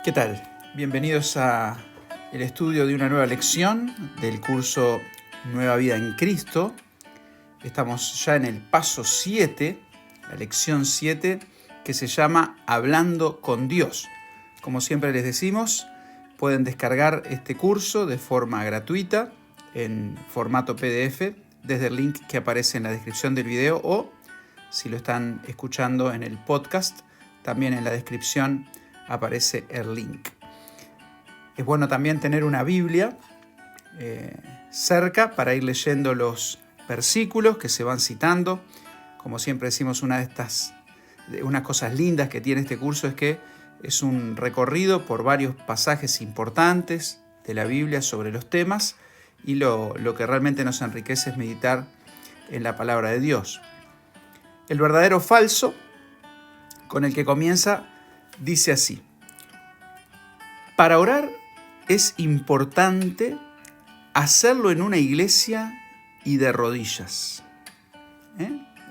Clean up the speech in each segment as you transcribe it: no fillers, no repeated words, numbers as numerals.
¿Qué tal? Bienvenidos a el estudio de una nueva lección del curso Nueva Vida en Cristo. Estamos ya en el paso 7, la lección 7, que se llama Hablando con Dios. Como siempre les decimos, pueden descargar este curso de forma gratuita en formato PDF desde el link que aparece en la descripción del video o, si lo están escuchando en el podcast, también en la descripción aparece el link. Es bueno también tener una Biblia cerca para ir leyendo los versículos que se van citando. Como siempre decimos, unas cosas lindas que tiene este curso es que es un recorrido por varios pasajes importantes de la Biblia sobre los temas y lo que realmente nos enriquece es meditar en la palabra de Dios. El verdadero falso, con el que comienza, dice así: para orar es importante hacerlo en una iglesia y de rodillas.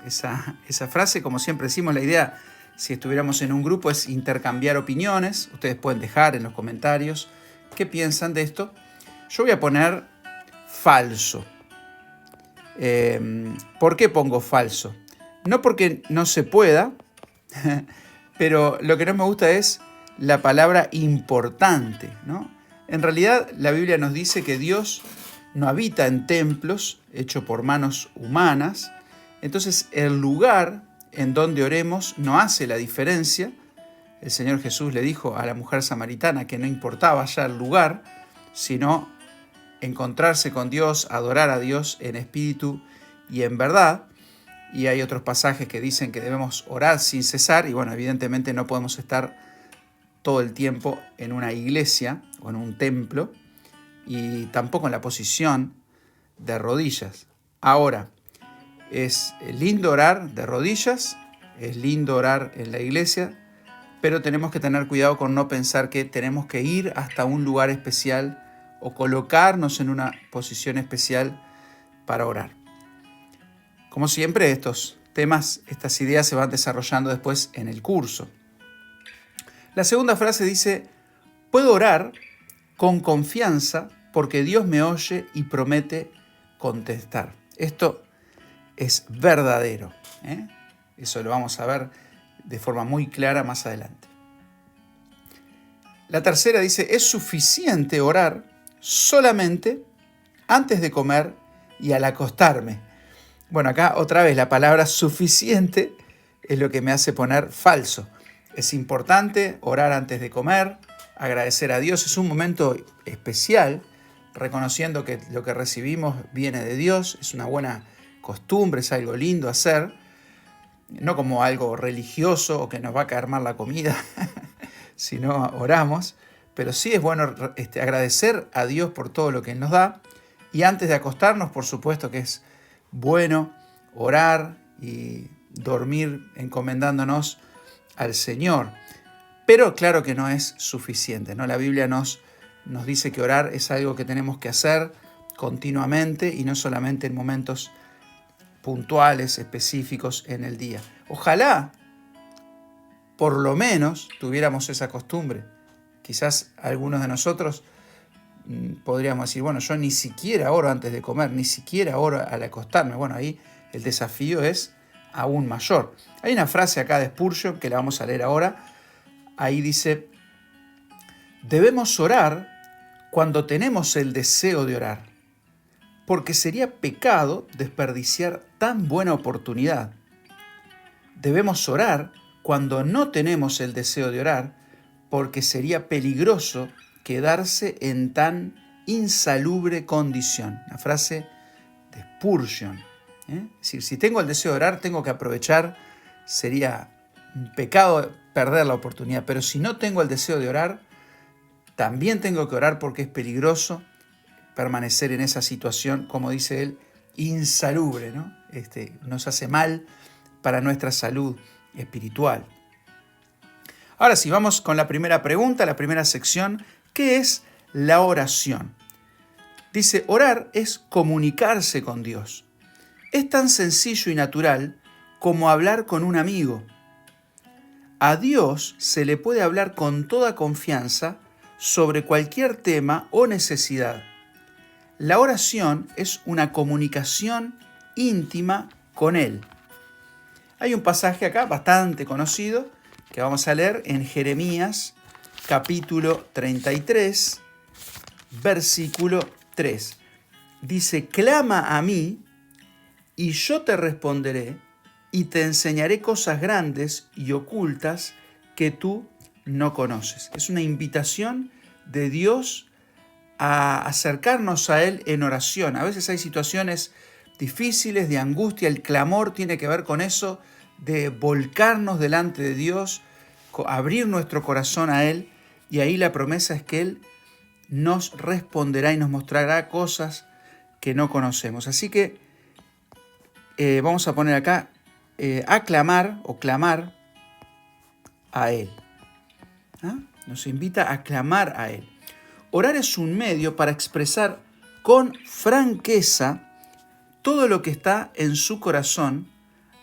Esa frase, como siempre decimos, la idea, si estuviéramos en un grupo, es intercambiar opiniones. Ustedes pueden dejar en los comentarios qué piensan de esto. Yo voy a poner falso. ¿Por qué pongo falso? No porque no se pueda, pero lo que no me gusta es la palabra importante, ¿no? En realidad, la Biblia nos dice que Dios no habita en templos hechos por manos humanas. Entonces, el lugar en donde oremos no hace la diferencia. El Señor Jesús le dijo a la mujer samaritana que no importaba ya el lugar, sino encontrarse con Dios, adorar a Dios en espíritu y en verdad. Y hay otros pasajes que dicen que debemos orar sin cesar. Y bueno, evidentemente no podemos estar todo el tiempo en una iglesia o en un templo y tampoco en la posición de rodillas. Ahora, es lindo orar de rodillas, es lindo orar en la iglesia, pero tenemos que tener cuidado con no pensar que tenemos que ir hasta un lugar especial o colocarnos en una posición especial para orar. Como siempre, estos temas, estas ideas se van desarrollando después en el curso. La segunda frase dice: puedo orar con confianza porque Dios me oye y promete contestar. Esto es verdadero. Eso lo vamos a ver de forma muy clara más adelante. La tercera dice: es suficiente orar solamente antes de comer y al acostarme. Bueno, acá otra vez la palabra suficiente es lo que me hace poner falso. Es importante orar antes de comer, agradecer a Dios. Es un momento especial, reconociendo que lo que recibimos viene de Dios. Es una buena costumbre, es algo lindo hacer. No como algo religioso o que nos va a caer mal la comida, sino oramos. Pero sí es bueno agradecer a Dios por todo lo que Él nos da. Y antes de acostarnos, por supuesto que es bueno orar y dormir encomendándonos al Señor. Pero claro que no es suficiente, ¿no? La Biblia nos dice que orar es algo que tenemos que hacer continuamente y no solamente en momentos puntuales, específicos en el día. Ojalá, por lo menos, tuviéramos esa costumbre. Quizás algunos de nosotros podríamos decir, bueno, yo ni siquiera oro antes de comer, ni siquiera oro al acostarme. Bueno, ahí el desafío es aún mayor. Hay una frase acá de Spurgeon que la vamos a leer ahora. Ahí dice: debemos orar cuando tenemos el deseo de orar, porque sería pecado desperdiciar tan buena oportunidad. Debemos orar cuando no tenemos el deseo de orar, porque sería peligroso quedarse en tan insalubre condición. Una frase de Spurgeon. Es decir, si tengo el deseo de orar, tengo que aprovechar. Sería un pecado perder la oportunidad. Pero si no tengo el deseo de orar, también tengo que orar porque es peligroso permanecer en esa situación, como dice él, insalubre, ¿no? Nos hace mal para nuestra salud espiritual. Ahora sí, vamos con la primera pregunta, la primera sección. ¿Qué es la oración? Dice: orar es comunicarse con Dios. Es tan sencillo y natural como hablar con un amigo. A Dios se le puede hablar con toda confianza sobre cualquier tema o necesidad. La oración es una comunicación íntima con Él. Hay un pasaje acá bastante conocido que vamos a leer en Jeremías capítulo 33, versículo 3. Dice: clama a mí y yo te responderé y te enseñaré cosas grandes y ocultas que tú no conoces. Es una invitación de Dios a acercarnos a Él en oración. A veces hay situaciones difíciles, de angustia. El clamor tiene que ver con eso, de volcarnos delante de Dios, abrir nuestro corazón a Él, y ahí la promesa es que Él nos responderá y nos mostrará cosas que no conocemos. Así que vamos a poner acá aclamar o clamar a Él. ¿Ah? Nos invita a clamar a Él. Orar es un medio para expresar con franqueza todo lo que está en su corazón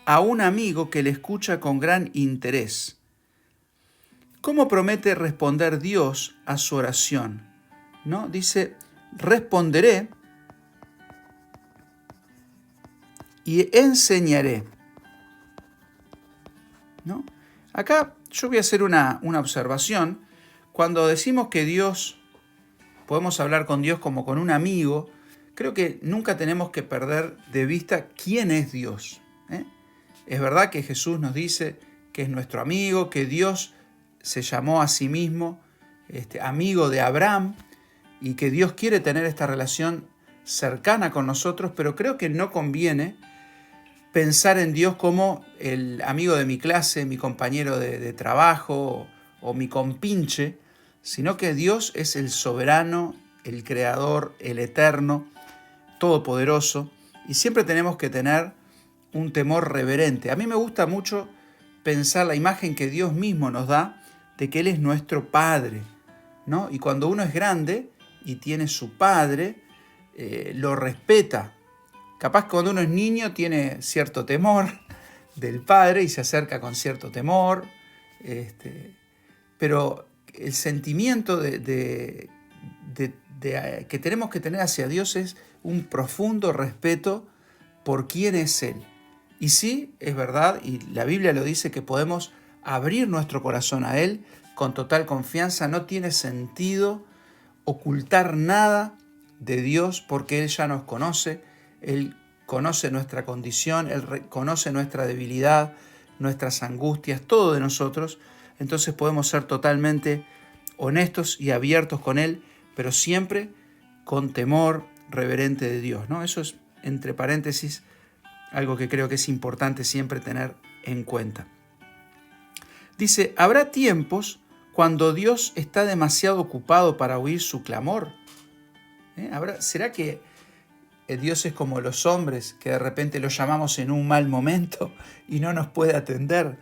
a un amigo que le escucha con gran interés. ¿Cómo promete responder Dios a su oración? ¿No? Dice: responderé y enseñaré. ¿No? Acá yo voy a hacer una observación. Cuando decimos que Dios, podemos hablar con Dios como con un amigo, creo que nunca tenemos que perder de vista quién es Dios. Es verdad que Jesús nos dice que es nuestro amigo, que Dios se llamó a sí mismo amigo de Abraham, y que Dios quiere tener esta relación cercana con nosotros, pero creo que no conviene pensar en Dios como el amigo de mi clase, mi compañero de trabajo o mi compinche, sino que Dios es el soberano, el creador, el eterno, todopoderoso, y siempre tenemos que tener un temor reverente. A mí me gusta mucho pensar la imagen que Dios mismo nos da de que Él es nuestro Padre, ¿no? Y cuando uno es grande y tiene su Padre, lo respeta. Capaz que cuando uno es niño tiene cierto temor del Padre y se acerca con cierto temor, pero el sentimiento que tenemos que tener hacia Dios es un profundo respeto por quién es Él. Y sí, es verdad, y la Biblia lo dice, que podemos abrir nuestro corazón a Él con total confianza. No tiene sentido ocultar nada de Dios, porque Él ya nos conoce. Él conoce nuestra condición, Él conoce nuestra debilidad, nuestras angustias, todo de nosotros. Entonces podemos ser totalmente honestos y abiertos con Él, pero siempre con temor reverente de Dios, ¿no? Eso es, entre paréntesis, algo que creo que es importante siempre tener en cuenta. Dice: habrá tiempos cuando Dios está demasiado ocupado para oír su clamor. ¿Será que Dios es como los hombres, que de repente lo llamamos en un mal momento y no nos puede atender?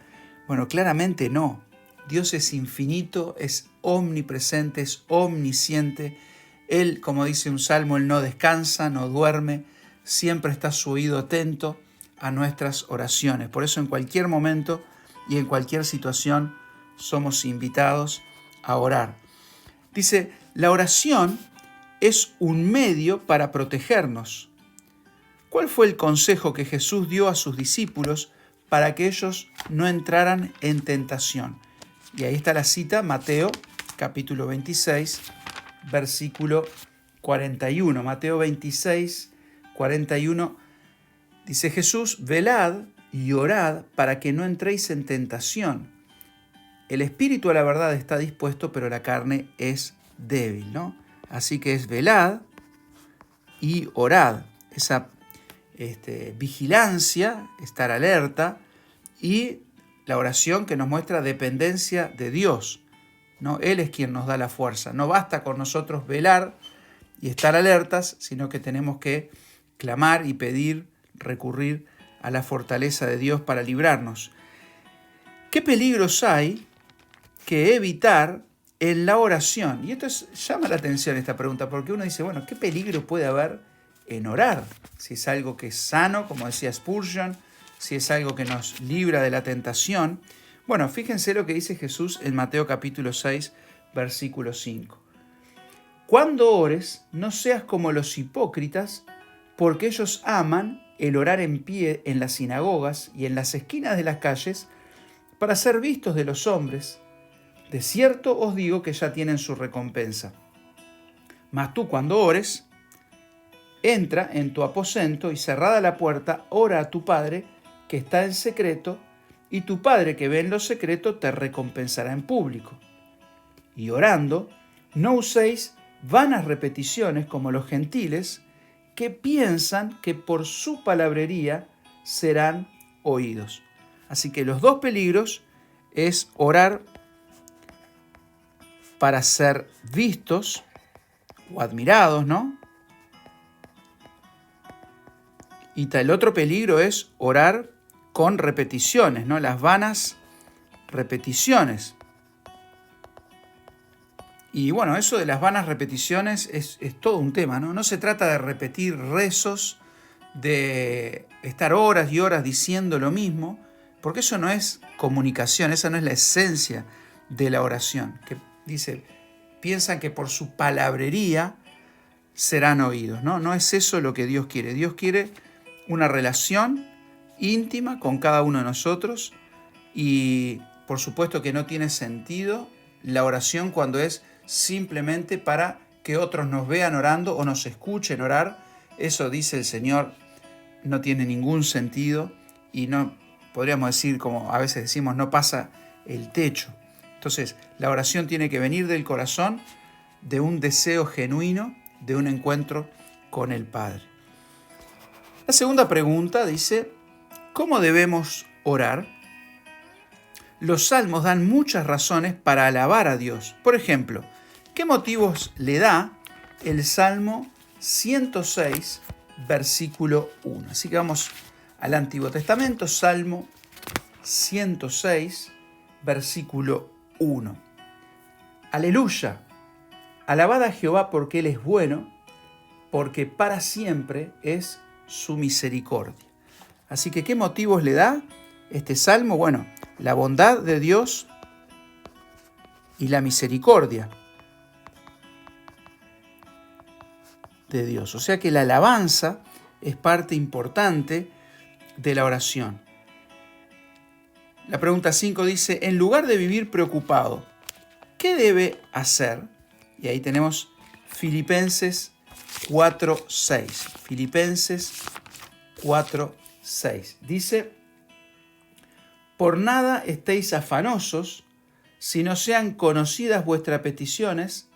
Bueno, claramente no. Dios es infinito, es omnipresente, es omnisciente. Él, como dice un salmo, Él no descansa, no duerme, siempre está su oído atento a nuestras oraciones. Por eso en cualquier momento y en cualquier situación somos invitados a orar. Dice: la oración es un medio para protegernos. ¿Cuál fue el consejo que Jesús dio a sus discípulos para que ellos no entraran en tentación? Y ahí está la cita, Mateo capítulo 26, versículo 41. Mateo 26, 41, dice Jesús: velad y orad para que no entréis en tentación. El espíritu a la verdad está dispuesto, pero la carne es débil, ¿no? Así que es velad y orad. Esa vigilancia, estar alerta, y la oración que nos muestra dependencia de Dios, ¿no? Él es quien nos da la fuerza. No basta con nosotros velar y estar alertas, sino que tenemos que clamar y pedir, recurrir a la fortaleza de Dios para librarnos. ¿Qué peligros hay que evitar en la oración? Y esto llama la atención, esta pregunta, porque uno dice, bueno, ¿qué peligro puede haber en orar? Si es algo que es sano, como decía Spurgeon, si es algo que nos libra de la tentación. Bueno, fíjense lo que dice Jesús en Mateo capítulo 6, versículo 5. Cuando ores, no seas como los hipócritas, porque ellos aman el orar en pie en las sinagogas y en las esquinas de las calles para ser vistos de los hombres. De cierto os digo que ya tienen su recompensa. Mas tú cuando ores, entra en tu aposento y cerrada la puerta, ora a tu Padre que está en secreto, y tu Padre que ve en lo secreto te recompensará en público. Y orando, no uséis vanas repeticiones como los gentiles, que piensan que por su palabrería serán oídos. Así que los dos peligros es orar para ser vistos o admirados, ¿no? Y el otro peligro es orar con repeticiones, ¿no? Las vanas repeticiones. Y bueno, eso de las vanas repeticiones es todo un tema, ¿no? No se trata de repetir rezos, de estar horas y horas diciendo lo mismo, porque eso no es comunicación, esa no es la esencia de la oración. Que dice, piensan que por su palabrería serán oídos, ¿no? No es eso lo que Dios quiere. Dios quiere una relación íntima con cada uno de nosotros y por supuesto que no tiene sentido la oración cuando es simplemente para que otros nos vean orando o nos escuchen orar. Eso, dice el Señor, no tiene ningún sentido y no, podríamos decir, como a veces decimos, no pasa el techo. Entonces, la oración tiene que venir del corazón, de un deseo genuino, de un encuentro con el Padre. La segunda pregunta dice, ¿cómo debemos orar? Los salmos dan muchas razones para alabar a Dios. Por ejemplo, ¿qué motivos le da el Salmo 106, versículo 1? Así que vamos al Antiguo Testamento, Salmo 106, versículo 1. Aleluya, alabad a Jehová porque Él es bueno, porque para siempre es su misericordia. Así que, ¿qué motivos le da este salmo? Bueno, la bondad de Dios y la misericordia de Dios. O sea que la alabanza es parte importante de la oración. La pregunta 5 dice, en lugar de vivir preocupado, ¿qué debe hacer? Y ahí tenemos Filipenses 4:6. Filipenses 4:6. Dice, por nada estéis afanosos, si no sean conocidas vuestras peticiones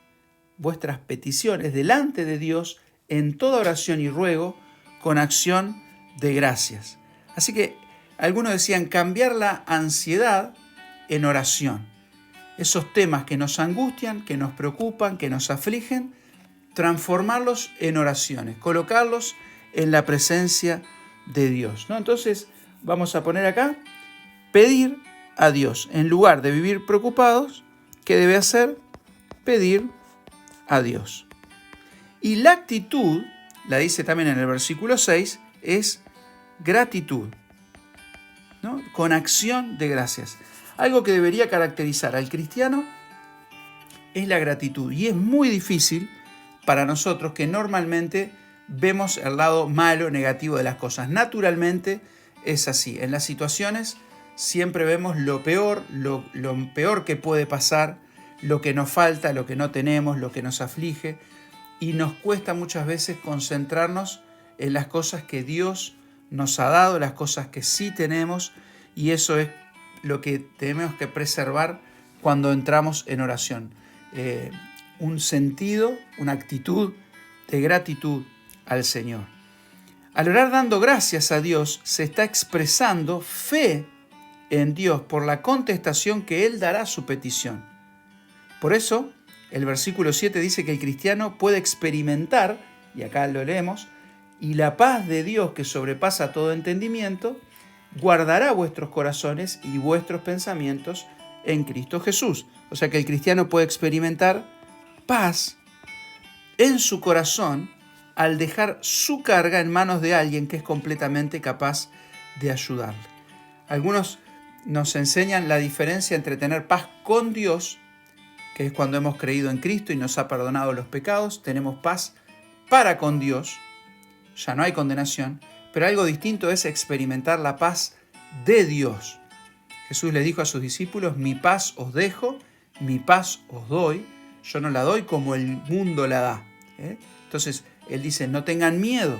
delante de Dios en toda oración y ruego, con acción de gracias. Así que algunos decían cambiar la ansiedad en oración. Esos temas que nos angustian, que nos preocupan, que nos afligen, transformarlos en oraciones, colocarlos en la presencia de Dios, ¿no? Entonces vamos a poner acá, pedir a Dios. En lugar de vivir preocupados, ¿qué debe hacer? Pedir a Dios. Y la actitud, la dice también en el versículo 6, es gratitud, ¿no? Con acción de gracias. Algo que debería caracterizar al cristiano es la gratitud. Y es muy difícil para nosotros que normalmente vemos el lado malo, negativo de las cosas. Naturalmente es así. En las situaciones siempre vemos lo peor que puede pasar, lo que nos falta, lo que no tenemos, lo que nos aflige. Y nos cuesta muchas veces concentrarnos en las cosas que Dios nos ha dado, las cosas que sí tenemos. Y eso es lo que tenemos que preservar cuando entramos en oración. Un sentido, una actitud de gratitud al Señor. Al orar dando gracias a Dios, se está expresando fe en Dios por la contestación que Él dará a su petición. Por eso, el versículo 7 dice que el cristiano puede experimentar, y acá lo leemos, y la paz de Dios que sobrepasa todo entendimiento, guardará vuestros corazones y vuestros pensamientos en Cristo Jesús. O sea que el cristiano puede experimentar paz en su corazón al dejar su carga en manos de alguien que es completamente capaz de ayudarle. Algunos nos enseñan la diferencia entre tener paz con Dios, que es cuando hemos creído en Cristo y nos ha perdonado los pecados, tenemos paz para con Dios, ya no hay condenación, pero algo distinto es experimentar la paz de Dios. Jesús le dijo a sus discípulos, mi paz os dejo, mi paz os doy, yo no la doy como el mundo la da. Entonces, Él dice, no tengan miedo.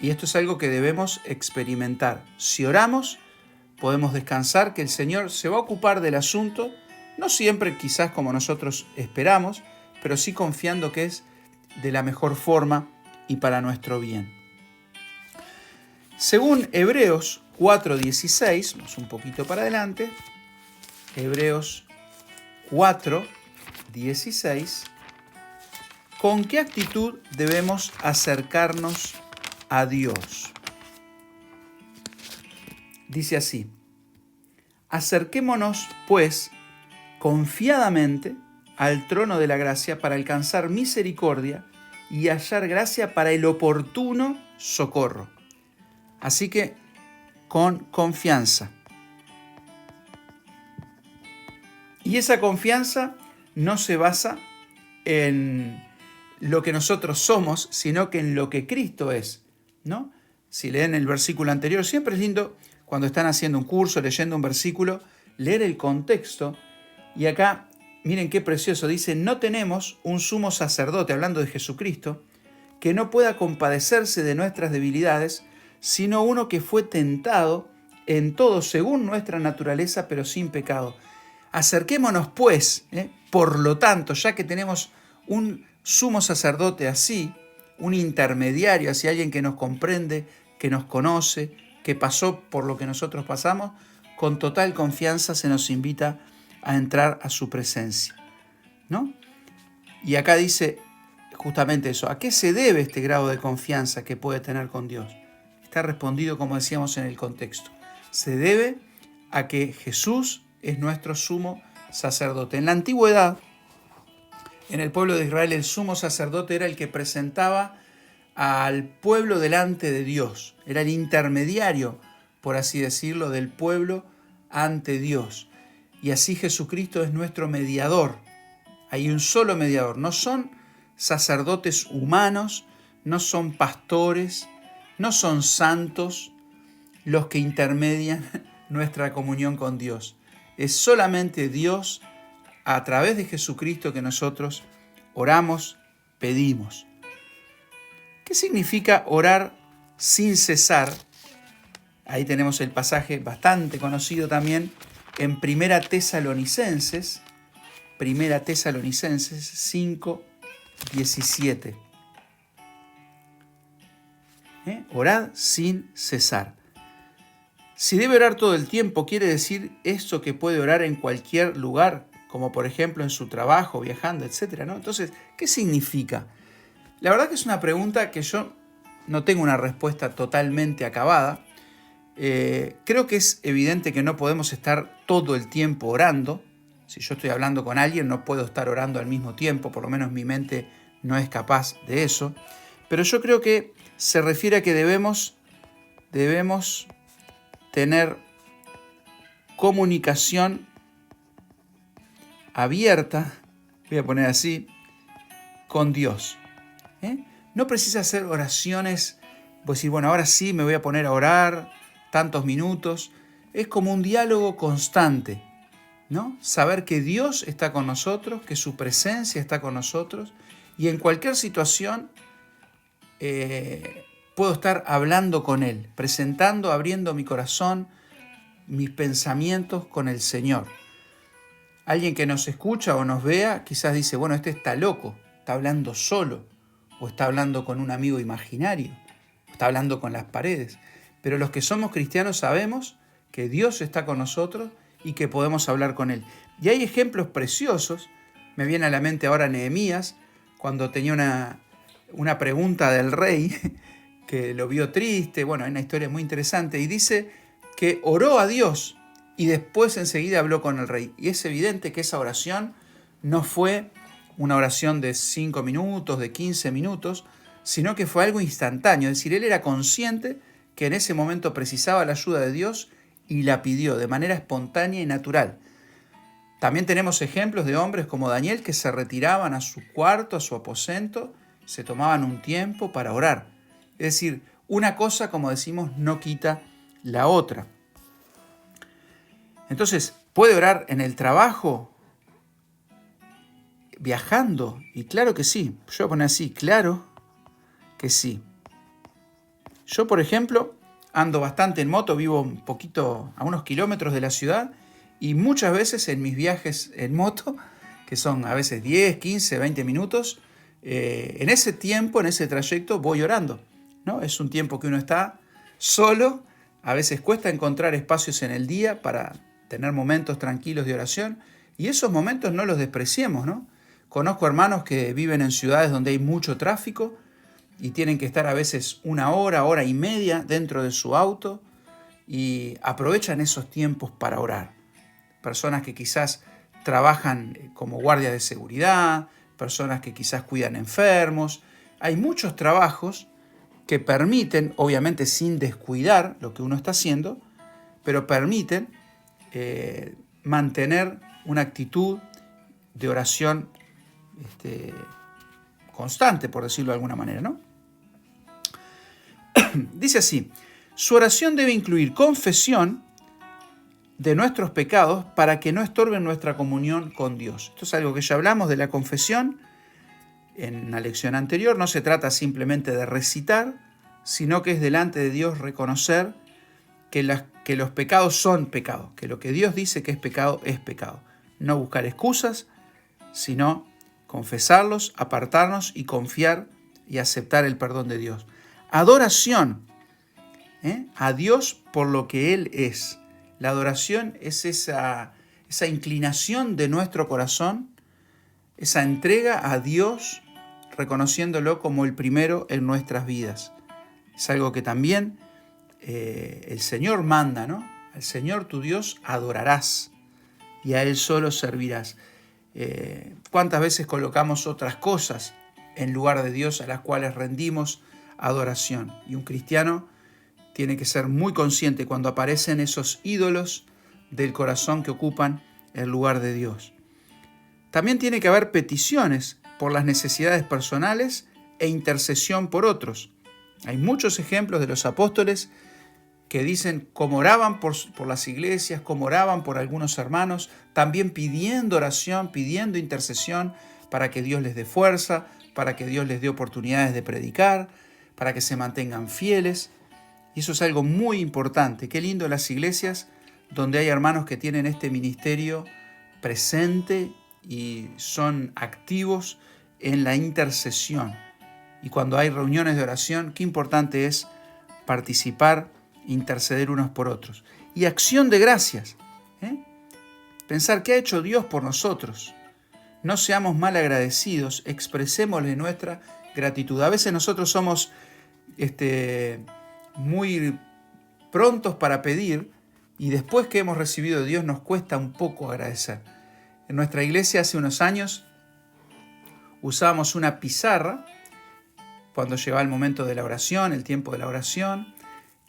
Y esto es algo que debemos experimentar. Si oramos, podemos descansar que el Señor se va a ocupar del asunto, no siempre quizás como nosotros esperamos, pero sí confiando que es de la mejor forma y para nuestro bien. Según Hebreos 4:16, vamos un poquito para adelante, Hebreos 4:16, ¿con qué actitud debemos acercarnos a Dios? Dice así, acerquémonos, pues, confiadamente al trono de la gracia para alcanzar misericordia y hallar gracia para el oportuno socorro. Así que, con confianza. Y esa confianza no se basa en lo que nosotros somos, sino que en lo que Cristo es, ¿no? Si leen el versículo anterior, siempre es lindo cuando están haciendo un curso, leyendo un versículo, leer el contexto. Y acá, miren qué precioso, dice, no tenemos un sumo sacerdote, hablando de Jesucristo, que no pueda compadecerse de nuestras debilidades, sino uno que fue tentado en todo según nuestra naturaleza, pero sin pecado. Acerquémonos pues, por lo tanto, ya que tenemos un sumo sacerdote así, un intermediario, así alguien que nos comprende, que nos conoce, que pasó por lo que nosotros pasamos, con total confianza se nos invita a entrar a su presencia, ¿no? Y acá dice justamente eso, ¿a qué se debe este grado de confianza que puede tener con Dios? Está respondido, como decíamos en el contexto. Se debe a que Jesús es nuestro sumo sacerdote. En la antigüedad, en el pueblo de Israel, el sumo sacerdote era el que presentaba al pueblo delante de Dios. Era el intermediario, por así decirlo, del pueblo ante Dios. Y así Jesucristo es nuestro mediador. Hay un solo mediador. No son sacerdotes humanos, no son pastores, no son santos los que intermedian nuestra comunión con Dios. Es solamente Dios a través de Jesucristo que nosotros oramos, pedimos. ¿Qué significa orar sin cesar? Ahí tenemos el pasaje bastante conocido también en Primera Tesalonicenses 5:17. Orad sin cesar. Si debe orar todo el tiempo, quiere decir eso que puede orar en cualquier lugar, como por ejemplo en su trabajo, viajando, etc., ¿no? Entonces, ¿qué significa? La verdad que es una pregunta que yo no tengo una respuesta totalmente acabada. Creo que es evidente que no podemos estar todo el tiempo orando. Si yo estoy hablando con alguien, no puedo estar orando al mismo tiempo, por lo menos mi mente no es capaz de eso. Pero yo creo que se refiere a que debemos tener comunicación abierta, voy a poner así, con Dios. No precisa hacer oraciones, pues decir, bueno, ahora sí me voy a poner a orar tantos minutos. Es como un diálogo constante, ¿no? Saber que Dios está con nosotros, que su presencia está con nosotros, y en cualquier situación puedo estar hablando con Él, presentando, abriendo mi corazón, mis pensamientos con el Señor. Alguien que nos escucha o nos vea quizás dice, bueno, este está loco, está hablando solo, o está hablando con un amigo imaginario, está hablando con las paredes. Pero los que somos cristianos sabemos que Dios está con nosotros y que podemos hablar con Él. Y hay ejemplos preciosos. Me viene a la mente ahora Nehemías, cuando tenía una pregunta del rey, que lo vio triste. Bueno, hay una historia muy interesante. Y dice que oró a Dios y después enseguida habló con el rey. Y es evidente que esa oración no fue una oración de 5 minutos, de 15 minutos, sino que fue algo instantáneo. Es decir, él era consciente que en ese momento precisaba la ayuda de Dios y la pidió de manera espontánea y natural. También tenemos ejemplos de hombres como Daniel que se retiraban a su cuarto, a su aposento, se tomaban un tiempo para orar. Es decir, una cosa, como decimos, no quita la otra. Entonces, ¿puede orar en el trabajo? ¿Viajando? Y claro que sí. Yo voy a poner así, claro que sí. Yo, por ejemplo, ando bastante en moto, vivo un poquito a unos kilómetros de la ciudad y muchas veces en mis viajes en moto, que son a veces 10, 15, 20 minutos, en ese tiempo, en ese trayecto, voy orando, ¿no? Es un tiempo que uno está solo, a veces cuesta encontrar espacios en el día para tener momentos tranquilos de oración y esos momentos no los despreciemos, ¿no? Conozco hermanos que viven en ciudades donde hay mucho tráfico y tienen que estar a veces una hora, hora y media dentro de su auto y aprovechan esos tiempos para orar. Personas que quizás trabajan como guardias de seguridad, personas que quizás cuidan enfermos. Hay muchos trabajos que permiten, obviamente sin descuidar lo que uno está haciendo, pero permiten mantener una actitud de oración constante, por decirlo de alguna manera, ¿no? Dice así, su oración debe incluir confesión de nuestros pecados para que no estorben nuestra comunión con Dios. Esto es algo que ya hablamos de la confesión en la lección anterior. No se trata simplemente de recitar, sino que es delante de Dios reconocer que los pecados son pecados, que lo que Dios dice que es pecado. No buscar excusas, sino confesarlos, apartarnos y confiar y aceptar el perdón de Dios. Adoración a Dios por lo que Él es. La adoración es esa inclinación de nuestro corazón, esa entrega a Dios, reconociéndolo como el primero en nuestras vidas. Es algo que también el Señor manda, ¿no? Al Señor tu Dios adorarás y a Él solo servirás. ¿Cuántas veces colocamos otras cosas en lugar de Dios a las cuales rendimos adoración? Y un cristiano tiene que ser muy consciente cuando aparecen esos ídolos del corazón que ocupan el lugar de Dios. También tiene que haber peticiones por las necesidades personales e intercesión por otros. Hay muchos ejemplos de los apóstoles que dicen cómo oraban por las iglesias, cómo oraban por algunos hermanos, también pidiendo oración, pidiendo intercesión para que Dios les dé fuerza, para que Dios les dé oportunidades de predicar, para que se mantengan fieles. Y eso es algo muy importante. Qué lindo las iglesias donde hay hermanos que tienen este ministerio presente y son activos en la intercesión. Y cuando hay reuniones de oración, qué importante es participar, interceder unos por otros. Y acción de gracias. Pensar qué ha hecho Dios por nosotros. No seamos mal agradecidos, expresémosle nuestra gratitud. A veces nosotros somos muy prontos para pedir y después que hemos recibido de Dios nos cuesta un poco agradecer. En nuestra iglesia hace unos años usábamos una pizarra cuando llegaba el momento de la oración, el tiempo de la oración,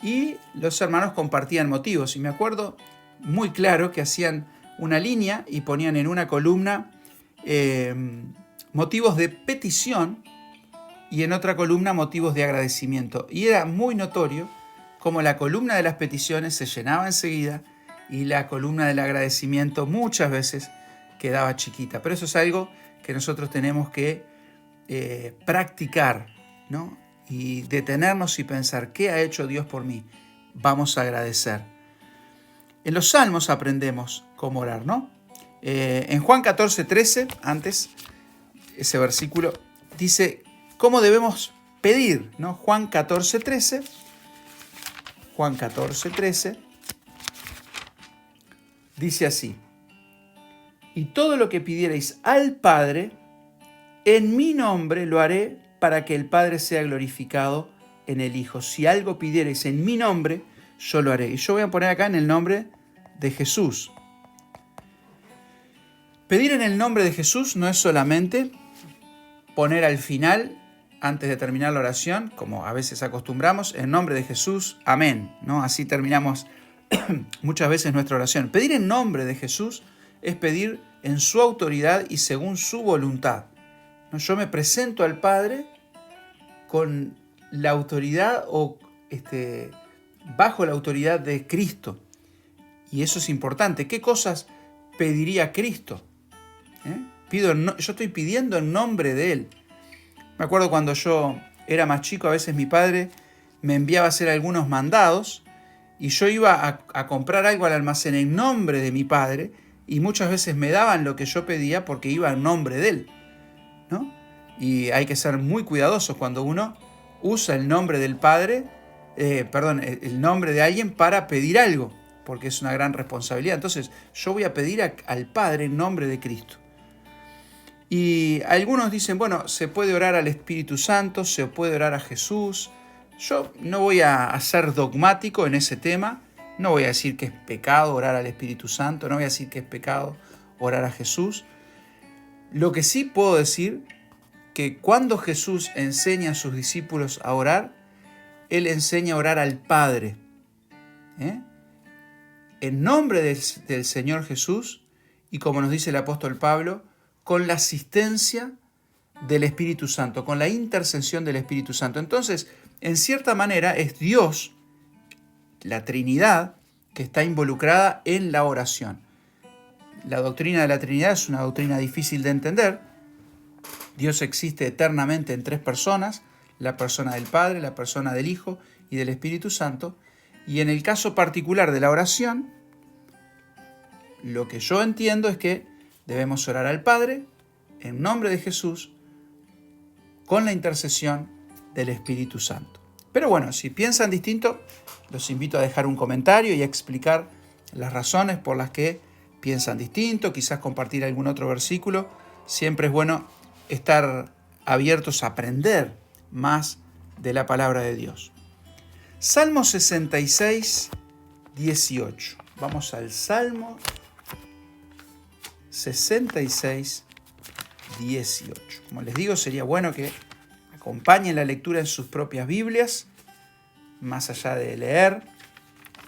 y los hermanos compartían motivos. Y me acuerdo muy claro que hacían una línea y ponían en una columna motivos de petición y en otra columna motivos de agradecimiento. Y era muy notorio cómo la columna de las peticiones se llenaba enseguida y la columna del agradecimiento muchas veces quedaba chiquita. Pero eso es algo que nosotros tenemos que practicar, ¿no? Y detenernos y pensar, ¿qué ha hecho Dios por mí? Vamos a agradecer. En los Salmos aprendemos cómo orar, ¿no? En Juan 14:13, antes, ese versículo, dice cómo debemos pedir, ¿no? Juan 14:13, dice así, y todo lo que pidierais al Padre, en mi nombre lo haré para que el Padre sea glorificado en el Hijo. Si algo pidierais en mi nombre, yo lo haré. Y yo voy a poner acá en el nombre de Jesús. Pedir en el nombre de Jesús no es solamente poner al final, antes de terminar la oración, como a veces acostumbramos, en nombre de Jesús, amén, ¿no? Así terminamos muchas veces nuestra oración. Pedir en nombre de Jesús es pedir en su autoridad y según su voluntad. ¿No? Yo me presento al Padre con la autoridad o bajo la autoridad de Cristo. Y eso es importante. ¿Qué cosas pediría Cristo? Yo estoy pidiendo en nombre de Él. Me acuerdo cuando yo era más chico, a veces mi padre me enviaba a hacer algunos mandados y yo iba a comprar algo al almacén en nombre de mi padre y muchas veces me daban lo que yo pedía porque iba en nombre de Él, ¿no? Y hay que ser muy cuidadosos cuando uno usa el nombre del Padre, el nombre de alguien para pedir algo, porque es una gran responsabilidad. Entonces, yo voy a pedir al Padre en nombre de Cristo. Y algunos dicen, bueno, se puede orar al Espíritu Santo, se puede orar a Jesús. Yo no voy a ser dogmático en ese tema, no voy a decir que es pecado orar al Espíritu Santo, no voy a decir que es pecado orar a Jesús. Lo que sí puedo decir, que cuando Jesús enseña a sus discípulos a orar, Él enseña a orar al Padre. En nombre del Señor Jesús, y como nos dice el apóstol Pablo, con la asistencia del Espíritu Santo, con la intercesión del Espíritu Santo. Entonces, en cierta manera, es Dios, la Trinidad, que está involucrada en la oración. La doctrina de la Trinidad es una doctrina difícil de entender. Dios existe eternamente en tres personas, la persona del Padre, la persona del Hijo y del Espíritu Santo. Y en el caso particular de la oración, lo que yo entiendo es que debemos orar al Padre en nombre de Jesús con la intercesión del Espíritu Santo. Pero bueno, si piensan distinto, los invito a dejar un comentario y a explicar las razones por las que piensan distinto, quizás compartir algún otro versículo. Siempre es bueno estar abiertos a aprender más de la palabra de Dios. Salmo 66, 18. Vamos al Salmo 66, 18. Como les digo, sería bueno que acompañen la lectura en sus propias Biblias, más allá de leer,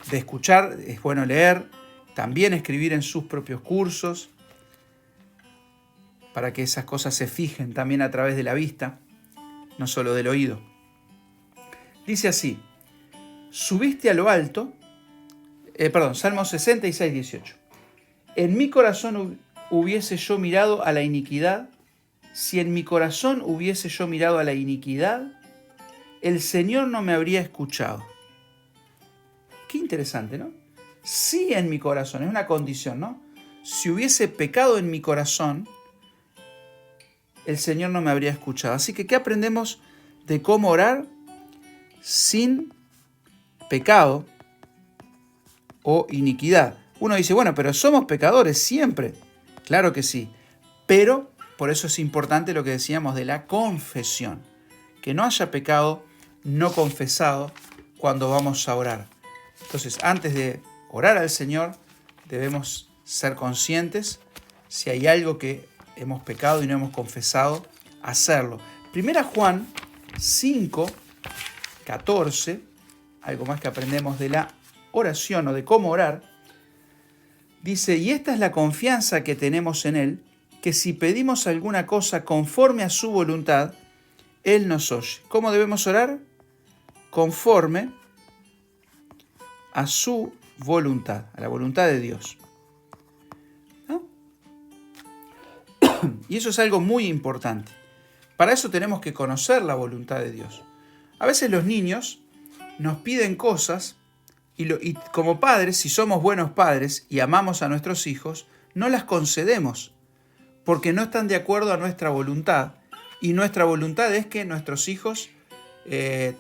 de escuchar, es bueno leer, también escribir en sus propios cursos, para que esas cosas se fijen también a través de la vista, no solo del oído. Dice así, subiste a lo alto, Salmo 66, 18. En mi corazón hubiese yo mirado a la iniquidad, si en mi corazón hubiese yo mirado a la iniquidad, el Señor no me habría escuchado. Qué interesante, ¿no? Si en mi corazón, es una condición, ¿no? Si hubiese pecado en mi corazón, el Señor no me habría escuchado. Así que, ¿qué aprendemos de cómo orar sin pecado o iniquidad? Uno dice, bueno, pero somos pecadores siempre. Claro que sí, pero por eso es importante lo que decíamos de la confesión. Que no haya pecado no confesado cuando vamos a orar. Entonces, antes de orar al Señor, debemos ser conscientes si hay algo que hemos pecado y no hemos confesado, hacerlo. Primera Juan 5, 14, algo más que aprendemos de la oración o de cómo orar, dice, y esta es la confianza que tenemos en Él, que si pedimos alguna cosa conforme a su voluntad, Él nos oye. ¿Cómo debemos orar? Conforme a su voluntad, a la voluntad de Dios. ¿No? Y eso es algo muy importante. Para eso tenemos que conocer la voluntad de Dios. A veces los niños nos piden cosas y como padres, si somos buenos padres y amamos a nuestros hijos, no las concedemos porque no están de acuerdo a nuestra voluntad. Y nuestra voluntad es que nuestros hijos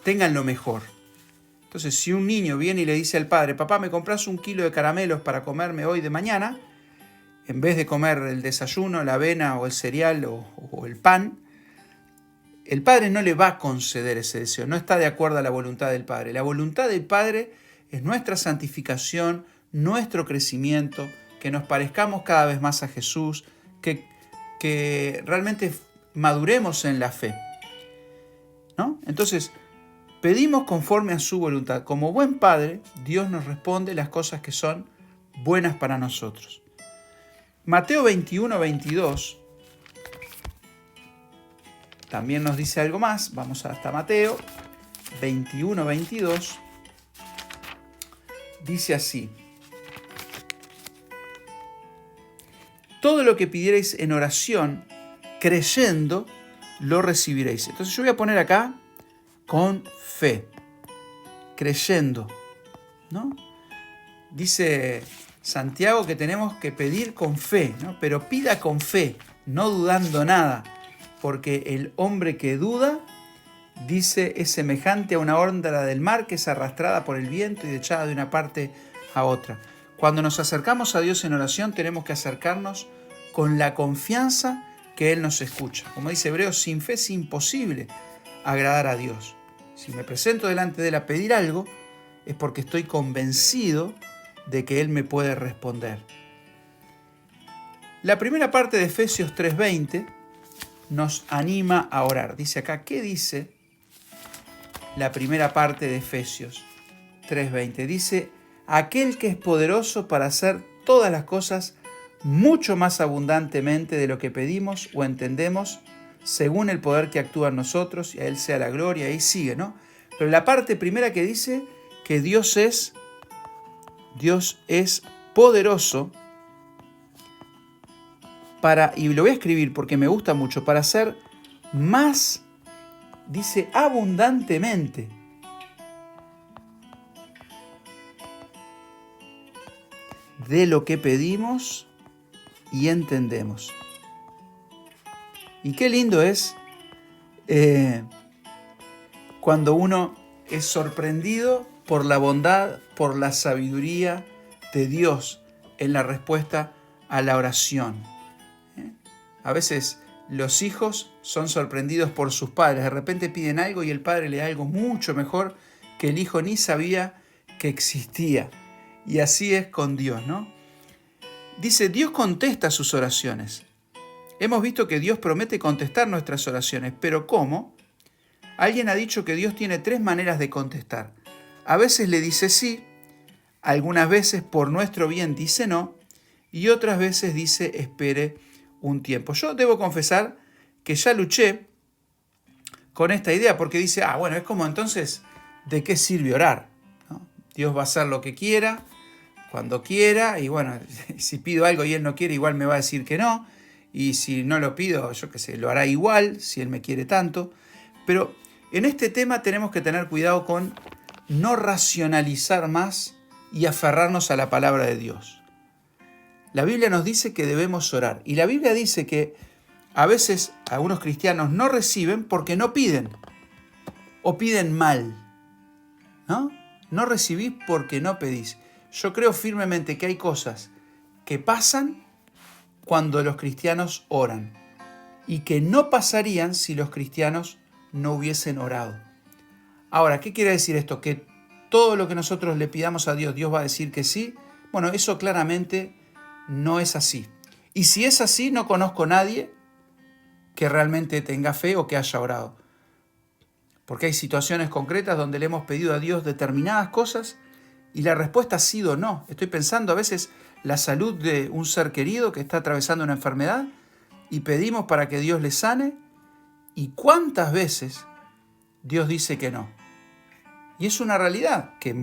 tengan lo mejor. Entonces, si un niño viene y le dice al padre, papá, ¿me compras 1 kilo de caramelos para comerme hoy de mañana? En vez de comer el desayuno, la avena o el cereal o el pan, el padre no le va a conceder ese deseo, no está de acuerdo a la voluntad del padre. La voluntad del padre es nuestra santificación, nuestro crecimiento, que nos parezcamos cada vez más a Jesús, que realmente maduremos en la fe, ¿no? Entonces, Pedimos conforme a su voluntad. Como buen Padre, Dios nos responde las cosas que son buenas para nosotros. Mateo 21, 22 también nos dice algo más. Vamos hasta Mateo 21, 22. Dice así: todo lo que pidierais en oración, creyendo, lo recibiréis. Entonces yo voy a poner acá con fe, creyendo, ¿no? Dice Santiago que tenemos que pedir con fe, ¿no? Pero pida con fe, no dudando nada, porque el hombre que duda, dice, es semejante a una onda del mar que es arrastrada por el viento y echada de una parte a otra. Cuando nos acercamos a Dios en oración, tenemos que acercarnos con la confianza que Él nos escucha. Como dice Hebreos, sin fe es imposible agradar a Dios. Si me presento delante de Él a pedir algo, es porque estoy convencido de que Él me puede responder. La primera parte de Efesios 3:20 nos anima a orar. Dice acá, ¿qué dice la primera parte de Efesios 3:20? Dice, aquel que es poderoso para hacer todas las cosas mucho más abundantemente de lo que pedimos o entendemos, según el poder que actúa en nosotros, y a Él sea la gloria, y sigue, ¿no? Pero la parte primera que dice que Dios es poderoso para, y lo voy a escribir porque me gusta mucho, para hacer más, dice, abundantemente. De lo que pedimos y entendemos. Y qué lindo es cuando uno es sorprendido por la bondad, por la sabiduría de Dios en la respuesta a la oración. A veces los hijos son sorprendidos por sus padres. De repente piden algo y el padre le da algo mucho mejor que el hijo ni sabía que existía. Y así es con Dios, ¿no? Dice, Dios contesta sus oraciones. Hemos visto que Dios promete contestar nuestras oraciones, pero ¿cómo? Alguien ha dicho que Dios tiene 3 maneras de contestar. A veces le dice sí, algunas veces por nuestro bien dice no, y otras veces dice espere un tiempo. Yo debo confesar que ya luché con esta idea, porque dice, bueno, es como entonces, ¿de qué sirve orar? ¿No? Dios va a hacer lo que quiera, cuando quiera, y bueno, si pido algo y Él no quiere, igual me va a decir que no, y si no lo pido, yo qué sé, lo hará igual, si Él me quiere tanto. Pero en este tema tenemos que tener cuidado con no racionalizar más y aferrarnos a la palabra de Dios. La Biblia nos dice que debemos orar, y la Biblia dice que a veces algunos cristianos no reciben porque no piden, o piden mal, ¿no? No recibís porque no pedís. Yo creo firmemente que hay cosas que pasan cuando los cristianos oran y que no pasarían si los cristianos no hubiesen orado. Ahora, ¿qué quiere decir esto? ¿Que todo lo que nosotros le pidamos a Dios, Dios va a decir que sí? Bueno, eso claramente no es así. Y si es así, no conozco a nadie que realmente tenga fe o que haya orado. Porque hay situaciones concretas donde le hemos pedido a Dios determinadas cosas y la respuesta ha sido no. Estoy pensando a veces la salud de un ser querido que está atravesando una enfermedad y pedimos para que Dios le sane, y cuántas veces Dios dice que no. Y es una realidad que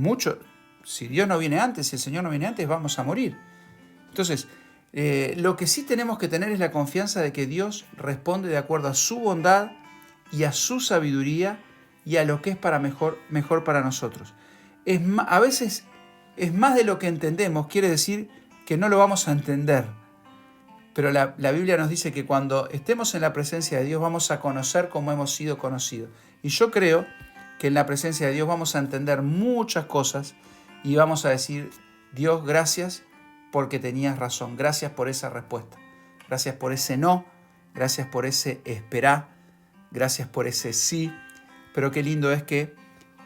si Dios no viene antes, si el Señor no viene antes, vamos a morir. Entonces, lo que sí tenemos que tener es la confianza de que Dios responde de acuerdo a su bondad y a su sabiduría y a lo que es mejor para nosotros. A veces es más de lo que entendemos, quiere decir que no lo vamos a entender. Pero la Biblia nos dice que cuando estemos en la presencia de Dios vamos a conocer cómo hemos sido conocidos. Y yo creo que en la presencia de Dios vamos a entender muchas cosas y vamos a decir, Dios, gracias porque tenías razón. Gracias por esa respuesta. Gracias por ese no. Gracias por ese esperá. Gracias por ese sí. Pero qué lindo es que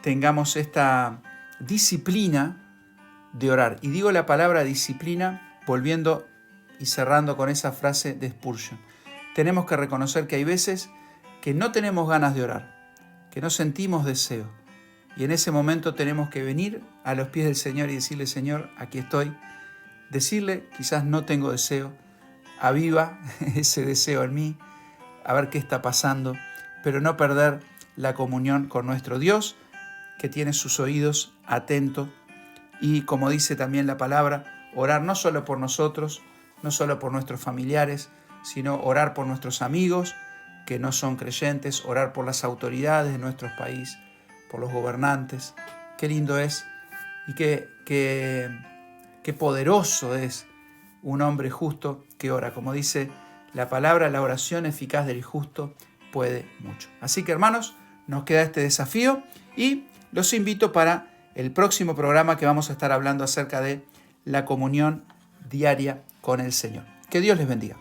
tengamos esta disciplina de orar. Y digo la palabra disciplina volviendo y cerrando con esa frase de Spurgeon. Tenemos que reconocer que hay veces que no tenemos ganas de orar, que no sentimos deseo, Y en ese momento tenemos que venir a los pies del Señor y decirle, Señor, aquí estoy. Decirle, quizás no tengo deseo, aviva ese deseo en mí, a ver qué está pasando, pero no perder la comunión con nuestro Dios, que tiene sus oídos atentos. Y como dice también la palabra, orar no solo por nosotros, no solo por nuestros familiares, sino orar por nuestros amigos que no son creyentes, orar por las autoridades de nuestro país, por los gobernantes. Qué lindo es y qué poderoso es un hombre justo que ora. Como dice la palabra, la oración eficaz del justo puede mucho. Así que, hermanos, nos queda este desafío y los invito para el próximo programa que vamos a estar hablando acerca de la comunión diaria con el Señor. Que Dios les bendiga.